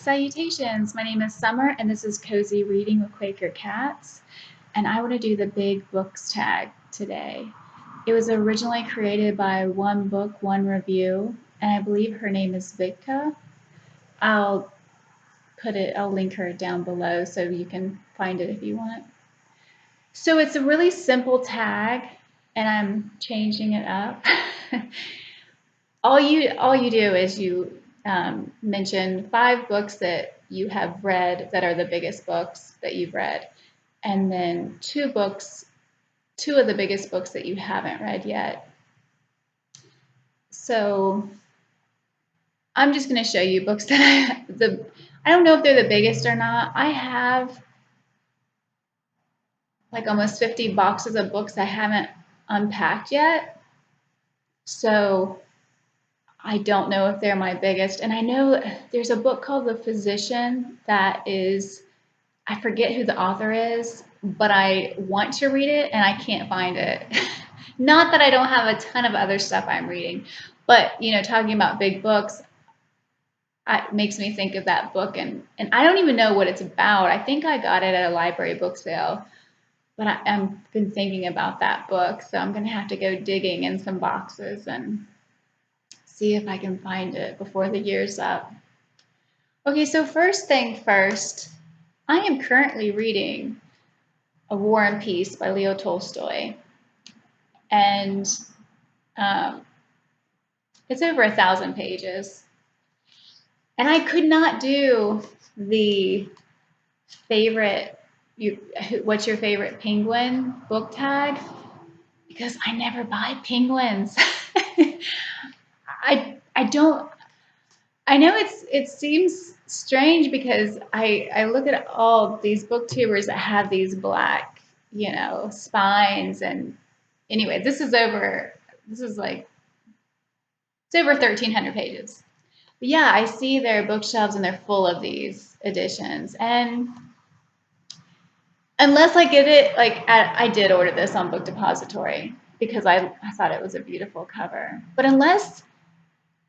Salutations! My name is Summer, and this is Cozy Reading with Quaker Cats. And I want to do the Big Books tag today. It was originally created by One Book, One Review, and I believe her name is Vicka. I'll link her down below so you can find it if you want. So it's a really simple tag, and I'm changing it up. All you do is you mention 5 books that you have read that are the biggest books that you've read, and then 2 of the biggest books that you haven't read yet. So I'm just going to show you books that I don't know if they're the biggest or not. I have like almost 50 boxes of books I haven't unpacked yet. So I don't know if they're my biggest. And I know there's a book called The Physician that is, I forget who the author is, but I want to read it and I can't find it. Not that I don't have a ton of other stuff I'm reading, but talking about big books, it makes me think of that book, and I don't even know what it's about. I think I got it at a library book sale, but I've been thinking about that book, so I'm going to have to go digging in some boxes and see if I can find it before the year's up. Okay, so first thing first, I am currently reading A War and Peace by Leo Tolstoy, and it's over 1,000 pages. And I could not do the what's your favorite penguin book tag because I never buy penguins. I don't. I know it seems strange because I look at all these booktubers that have these black, spines, and anyway, it's over 1,300 pages. But yeah, I see their bookshelves and they're full of these editions, and unless I get it, I did order this on Book Depository because I thought it was a beautiful cover, but unless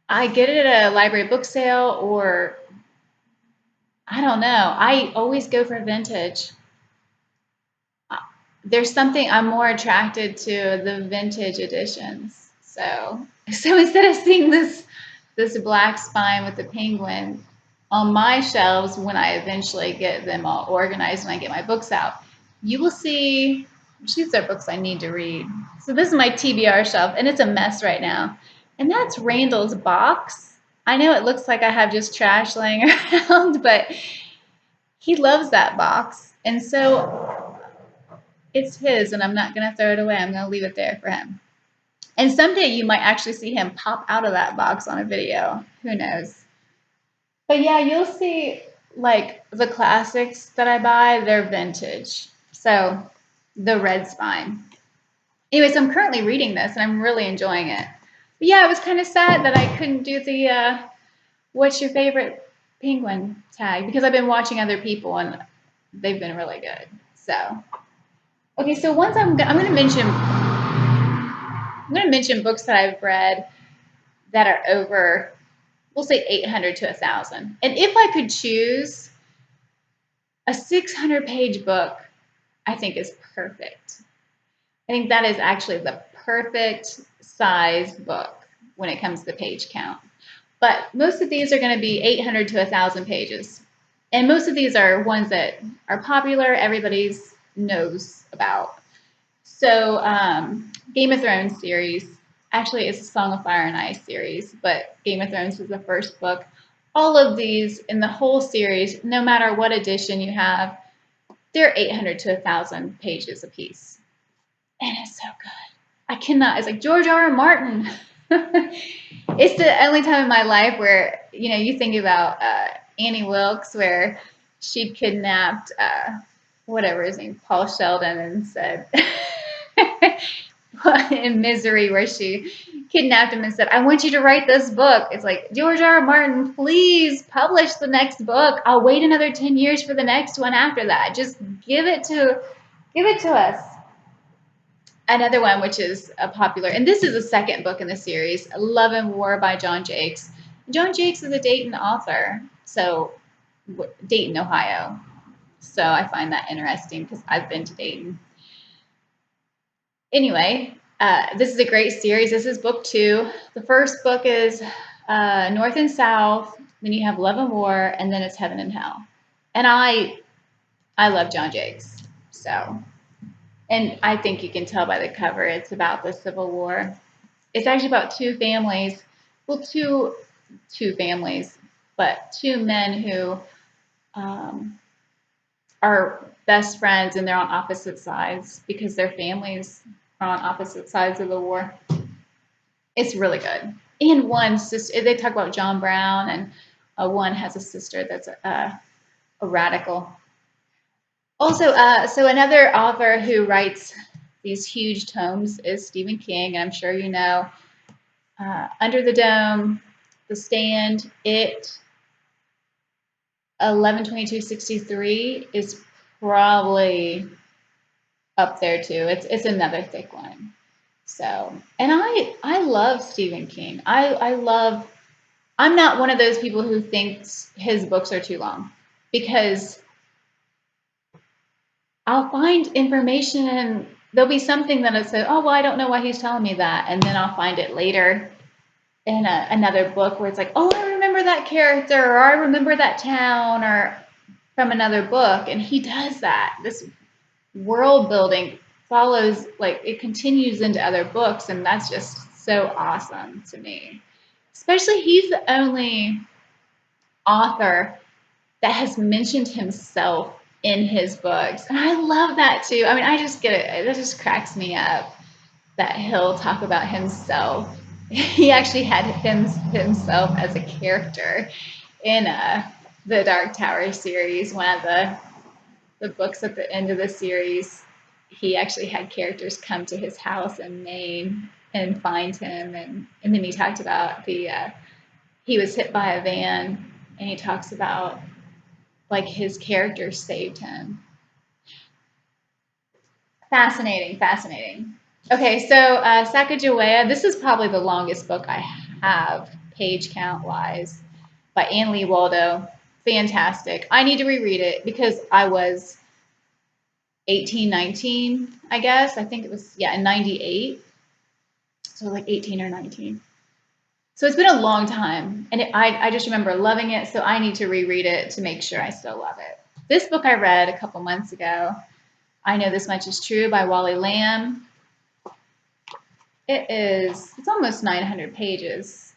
I get it at a library book sale, or I don't know. I always go for vintage. There's something I'm more attracted to the vintage editions. So instead of seeing this black spine with the penguin on my shelves when I eventually get them all organized and I get my books out, you will see these are books I need to read. So this is my TBR shelf, and it's a mess right now. And that's Randall's box. I know it looks like I have just trash laying around, but he loves that box. And so it's his, and I'm not going to throw it away. I'm going to leave it there for him. And someday you might actually see him pop out of that box on a video. Who knows? But yeah, you'll see like the classics that I buy, they're vintage. So the red spine. Anyways, I'm currently reading this and I'm really enjoying it. But yeah, it was kind of sad that I couldn't do the what's your favorite penguin tag because I've been watching other people and they've been really good. So, okay, so once I'm going to mention books that I've read that are over, we'll say 800 to 1,000. And if I could choose, a 600-page book, I think is perfect. I think that is actually the perfect size book when it comes to page count. But most of these are going to be 800 to 1,000 pages. And most of these are ones that are popular, everybody knows about. So Game of Thrones series, actually it's a Song of Fire and Ice series, but Game of Thrones was the first book. All of these in the whole series, no matter what edition you have, they're 800 to 1,000 pages a piece. And it's so good. I cannot, it's like George R. R. Martin. It's the only time in my life where, you think about Annie Wilkes, where she kidnapped, whatever his name, Paul Sheldon, and said, in Misery, where she kidnapped him and said, I want you to write this book. It's like, George R. R. Martin, please publish the next book. I'll wait another 10 years for the next one after that. Just give it to us. Another one, which is a popular, and this is the second book in the series, Love and War by John Jakes. John Jakes is a Dayton author, so Dayton, Ohio. So I find that interesting because I've been to Dayton. Anyway, this is a great series. This is book 2. The first book is North and South. Then you have Love and War, and then it's Heaven and Hell. And I love John Jakes. So, and I think you can tell by the cover it's about the Civil War. It's actually about two families. Well, two families, but two men who are best friends, and they're on opposite sides because their families are on opposite sides of the war. It's really good. And one sister, they talk about John Brown, and one has a sister that's a radical. Also, so another author who writes these huge tomes is Stephen King, and I'm sure you know Under the Dome, The Stand, It, 11/22/63 is probably up there too. It's another thick one. So, and I love Stephen King. I love. I'm not one of those people who thinks his books are too long, because I'll find information and there'll be something that I say, oh well, I don't know why he's telling me that, and then I'll find it later in another book where it's like, oh, I remember that character, or I remember that town, or from another book, and he does that. This world building follows, like, it continues into other books, and that's just so awesome to me. Especially, he's the only author that has mentioned himself in his books, and I love that too. I mean, I just get it. That just cracks me up that he'll talk about himself. He actually had himself as a character in the Dark Tower series. One of the books at the end of the series, he actually had characters come to his house in Maine and find him, and then he talked about he was hit by a van, and he talks about like his character saved him. Fascinating, fascinating. Okay, so Sacagawea, this is probably the longest book I have, page count wise, by Anne Lee Waldo. Fantastic. I need to reread it because I was 18, 19, I guess. I think it was, yeah, in 98. So like 18 or 19. So it's been a long time. And I just remember loving it. So I need to reread it to make sure I still love it. This book I read a couple months ago, I Know This Much Is True by Wally Lamb. It's almost 900 pages.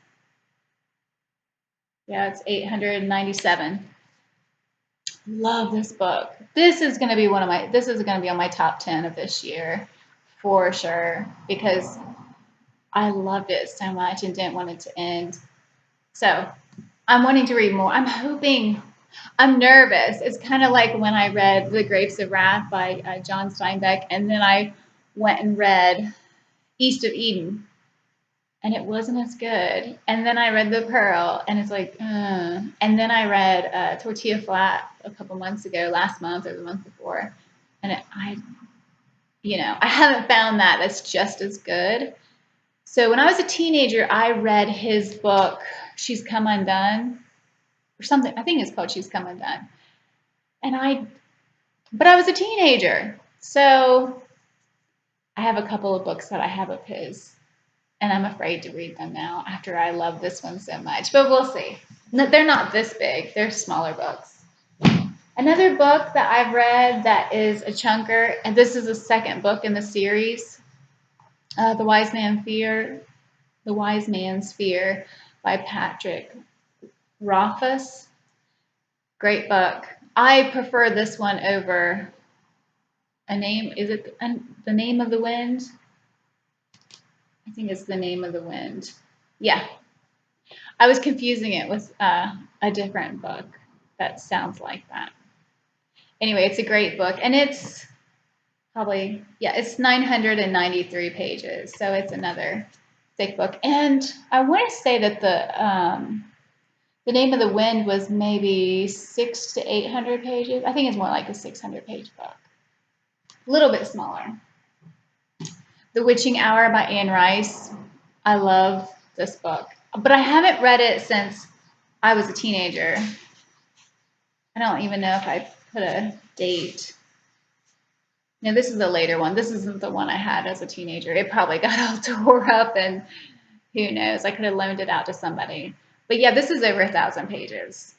Yeah, it's 897. Love this book. This is going to be on my top 10 of this year for sure, because I loved it so much and didn't want it to end. So I'm wanting to read more. I'm nervous. It's kind of like when I read The Grapes of Wrath by John Steinbeck, and then I went and read East of Eden, and it wasn't as good. And then I read The Pearl, and it's like, and then I read Tortilla Flat a couple months ago, last month or the month before, and I haven't found that's just as good. So when I was a teenager, I read his book, She's Come Undone, or something. I think it's called She's Come Undone. But I was a teenager, so I have a couple of books that I have of his, and I'm afraid to read them now after I love this one so much. But we'll see. They're not this big. They're smaller books. Another book that I've read that is a chunker, and this is the second book in the series, The Wise Man's Fear by Patrick Rothfuss. Great book. I prefer this one over The Name of the Wind? I think it's The Name of the Wind. Yeah. I was confusing it with a different book that sounds like that. Anyway, it's a great book, and it's probably, it's 993 pages, so it's another thick book. And I want to say that the Name of the Wind was maybe 600 to 800 pages. I think it's more like a 600-page book. A little bit smaller. The Witching Hour by Anne Rice. I love this book, but I haven't read it since I was a teenager. I don't even know if I put a date. No, this is a later one. This isn't the one I had as a teenager. It probably got all tore up and who knows? I could have loaned it out to somebody. But yeah, this is over 1,000 pages.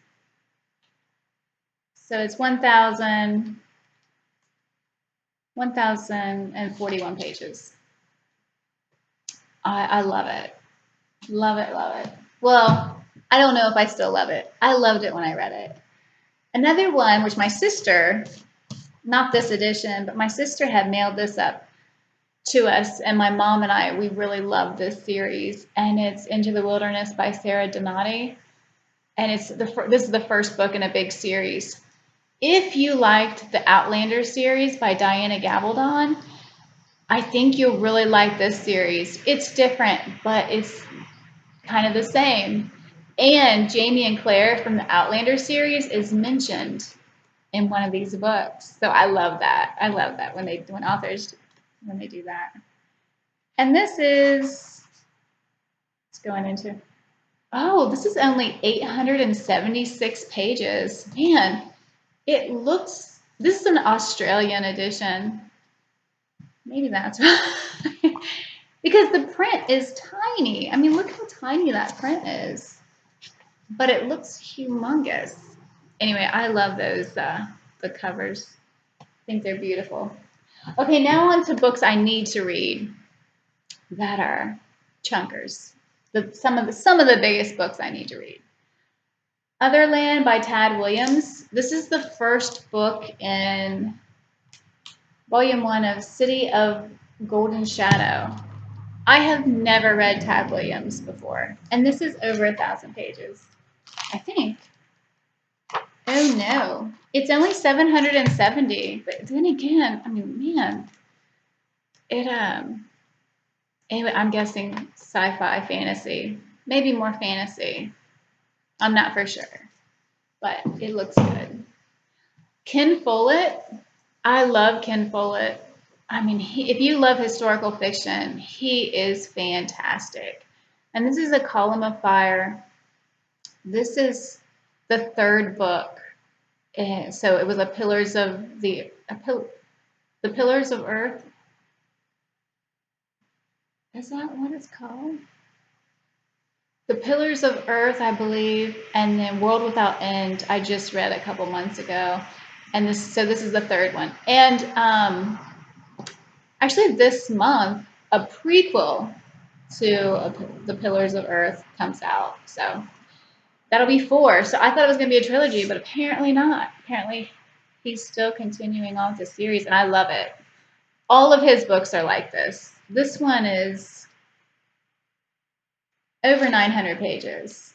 So it's 1,041 pages. I love it. Love it, love it. Well, I don't know if I still love it. I loved it when I read it. Another one, which my sister, not this edition, but my sister had mailed this up to us, and my mom and I, we really love this series, and it's Into the Wilderness by Sarah Donati, and this is the first book in a big series. If you liked the Outlander series by Diana Gabaldon, I think you'll really like this series. It's different, but it's kind of the same. And Jamie and Claire from the Outlander series is mentioned in one of these books. So I love that. I love that when authors when they do that. And this is it's going into this is only 876 pages. Man, this is an Australian edition. Maybe that's why. Because the print is tiny. I mean, look how tiny that print is. But it looks humongous. Anyway, I love those, the covers. I think they're beautiful. Okay, now on to books I need to read that are chunkers. Some of the biggest books I need to read. Otherland by Tad Williams. This is the first book in Volume 1 of City of Golden Shadow. I have never read Tad Williams before, and this is over 1,000 pages, I think. Oh no, it's only 770. But then again, I mean, man, it anyway, I'm guessing sci-fi, fantasy, maybe more fantasy. I'm not for sure, but it looks good. Ken Follett, I love Ken Follett. I mean, if you love historical fiction, he is fantastic. And this is A Column of Fire. This is the third book. And so it was the Pillars of Earth. Is that what it's called? The Pillars of Earth, I believe, and then World Without End. I just read a couple months ago, and this is the third one. And actually, this month, a prequel to The Pillars of Earth comes out. So that'll be 4. So I thought it was going to be a trilogy, but apparently not. Apparently, he's still continuing on with the series, and I love it. All of his books are like this. This one is over 900 pages.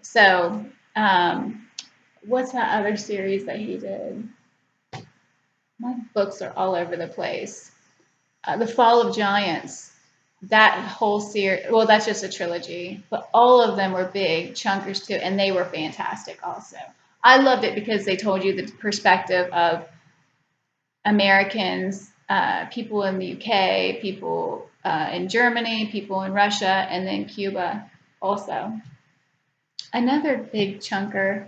So, what's that other series that he did? My books are all over the place. The Fall of Giants. That whole series, well, that's just a trilogy, but all of them were big chunkers too, and they were fantastic also. I loved it because they told you the perspective of Americans, people in the UK, people in Germany, people in Russia, and then Cuba also. Another big chunker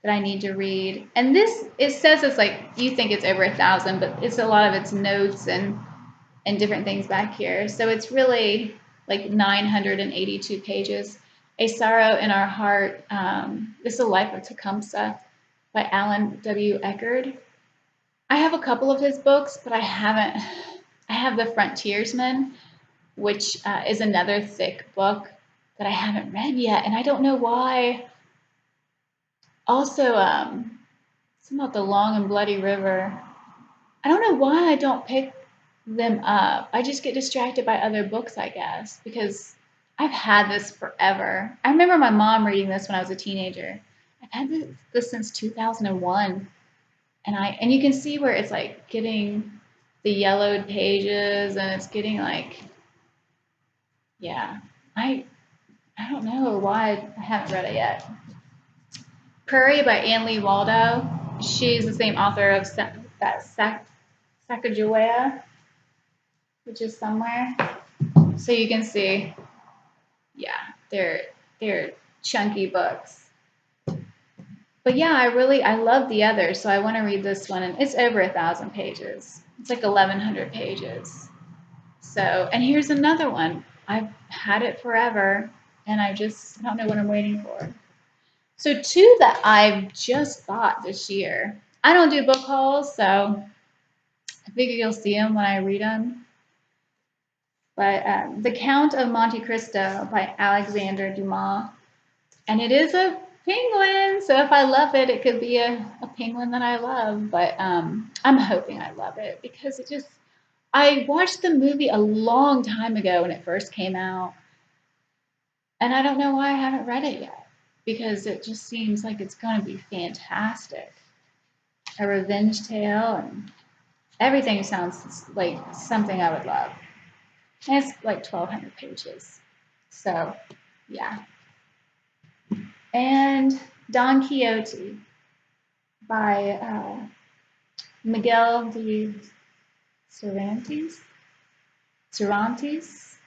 that I need to read, and it says it's like, you think it's over 1,000, but it's a lot of its notes and different things back here. So it's really like 982 pages. A Sorrow in Our Heart. This is The Life of Tecumseh by Alan W. Eckerd. I have a couple of his books, but I have The Frontiersman, which is another thick book that I haven't read yet, and I don't know why. Also, something about The Long and Bloody River. I don't know why I don't pick them up. I just get distracted by other books, I guess, because I've had this forever. I remember my mom reading this when I was a teenager. I've had this since 2001. And you can see where it's like getting the yellowed pages, and it's getting like, yeah. I don't know why I haven't read it yet. Prairie by Anne Lee Waldo. She's the same author of Sacagawea, which is somewhere. So you can see, yeah, they're chunky books. but yeah, I love the other, so I want to read this one, and it's over 1,000 pages. It's like 1,100 pages. So, and here's another one. I've had it forever, and I don't know what I'm waiting for. So two that I've just bought this year. I don't do book hauls, so I figure you'll see them when I read them. But The Count of Monte Cristo by Alexander Dumas. And it is a penguin, so if I love it, it could be a penguin that I love. But I'm hoping I love it because I watched the movie a long time ago when it first came out, and I don't know why I haven't read it yet because it just seems like it's going to be fantastic. A revenge tale, and everything sounds like something I would love. And it's like 1,200 pages. So, yeah. And Don Quixote by Miguel de Cervantes. Cervantes?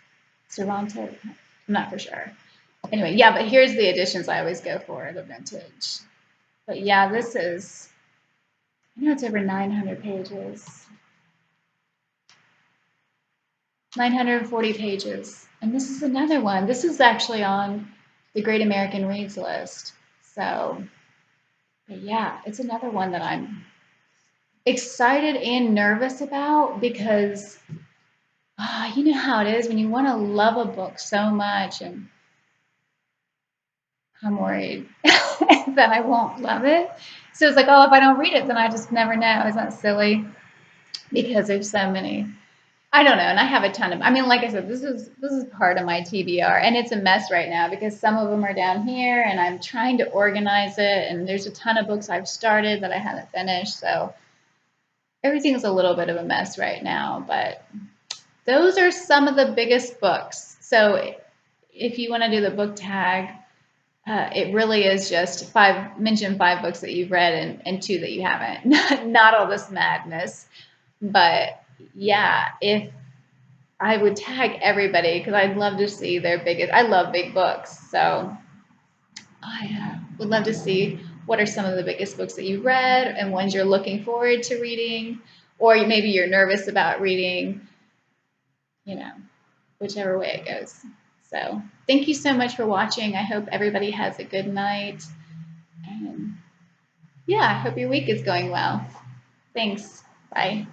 Cervantes? I'm not for sure. Anyway, yeah, but here's the editions I always go for, the vintage. But yeah, I know it's over 900 pages. 940 pages. And this is another one. This is actually on the Great American Reads list. So, but yeah, it's another one that I'm excited and nervous about because you know how it is when you want to love a book so much, and I'm worried that I won't love it. So it's like, oh, if I don't read it, then I just never know. Isn't that silly? Because there's so many. I don't know, and I have a ton of. I mean, like I said, this is part of my TBR, and it's a mess right now because some of them are down here, and I'm trying to organize it, and there's a ton of books I've started that I haven't finished, so everything's a little bit of a mess right now. But those are some of the biggest books. So if you want to do the book tag, it really is just mention 5 books that you've read and 2 that you haven't. Not all this madness, but yeah, if I would tag everybody because I'd love to see their biggest. I love big books, so I would love to see what are some of the biggest books that you've read and ones you're looking forward to reading, or maybe you're nervous about reading. You know, whichever way it goes. So thank you so much for watching. I hope everybody has a good night, and yeah, I hope your week is going well. Thanks. Bye.